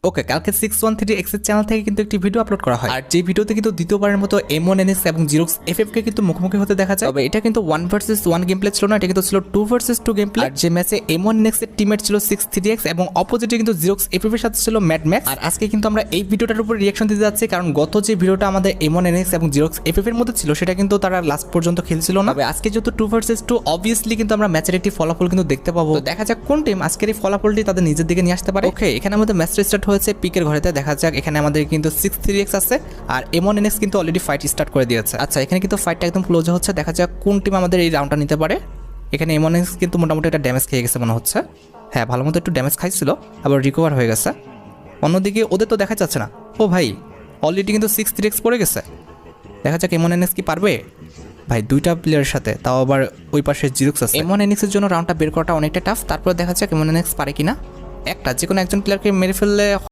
ওকে, কালকে 613X এর channel থেকে কিন্তু একটি ভিডিও আপলোড করা হয়, আর যে ভিডিওতে কিন্তু দ্বিতীয়বারের মতো M1NX এবং জিরক্স FF কে কিন্তু মুখোমুখি হতে দেখা যায়। তবে এটা কিন্তু 1 ভার্সেস 1 গেম প্লে ছিল না, এটা কিন্তু ছিল 2 ভার্সেস 2 গেম প্লে। আর যে ম্যাচে M1NX এর টিমমেট ছিল 6-3X এবং অপোজিটে কিন্তু জিরক্স FF এর সাথে ছিল ম্যাড ম্যাক্স। আর আজকে কিন্তু আমরা এই ভিডিওটার উপর রিঅ্যাকশন দিতে যাচ্ছি, কারণ গত যে ভিডিওটা আমাদের M1NX এবং জিরক্স FF এর মধ্যে ছিল সেটা কিন্তু তারা লাস্ট পর্যন্ত খেলছিল না। তবে আজকে যেহেতু 2 ভার্সেস 2, অবভিয়াসলি কিন্তু আমরা ম্যাচের একটি ফলাফল কিন্তু দেখতে পাবো। তো দেখা যাক কোন টিম আজকের এই ফলাফলটি তাদের নিজের দিকে নিয়ে আসতে পারে। ওকে, এখানে আমাদের ম্যাচটা স্টার্ট হয়েছে পিকের ঘরেতে। দেখা যাক, এখানে আমাদের কিন্তু 6-3X আছে আর M1NX কিন্তু অলরেডি ফাইট স্টার্ট করে দিয়েছে। আচ্ছা, এখানে কিন্তু ফাইটটা একদম ক্লোজ হচ্ছে। দেখা যাক কোন টিম আমাদের এই রাউন্ডটা নিতে পারে। এখানে M1NX কিন্তু মোটামুটি একটা ড্যামেজ খেয়ে গেছে মনে হচ্ছে। হ্যাঁ, ভালো মতো একটু ড্যামেজ খাইছিল, আবার রিকভার হয়ে গেছে। অন্যদিকে ওদের তো দেখা যাচ্ছে না। ও ভাই, অলরেডি কিন্তু 6-3X পড়ে গেছে। দেখা যাক M1NX কি পারবে। ভাই, দুইটা প্লেয়ারের সাথে, তাও আবার ওই পাশে জিরক্স আছে। M1NX এর জন্য রাউন্ডটা বের করাটা অনেকটা টাফ। তারপরে দেখা যাক M1NX পারে কিনা। যে কোনো একজন প্লেয়ারকে মেরে ফেললে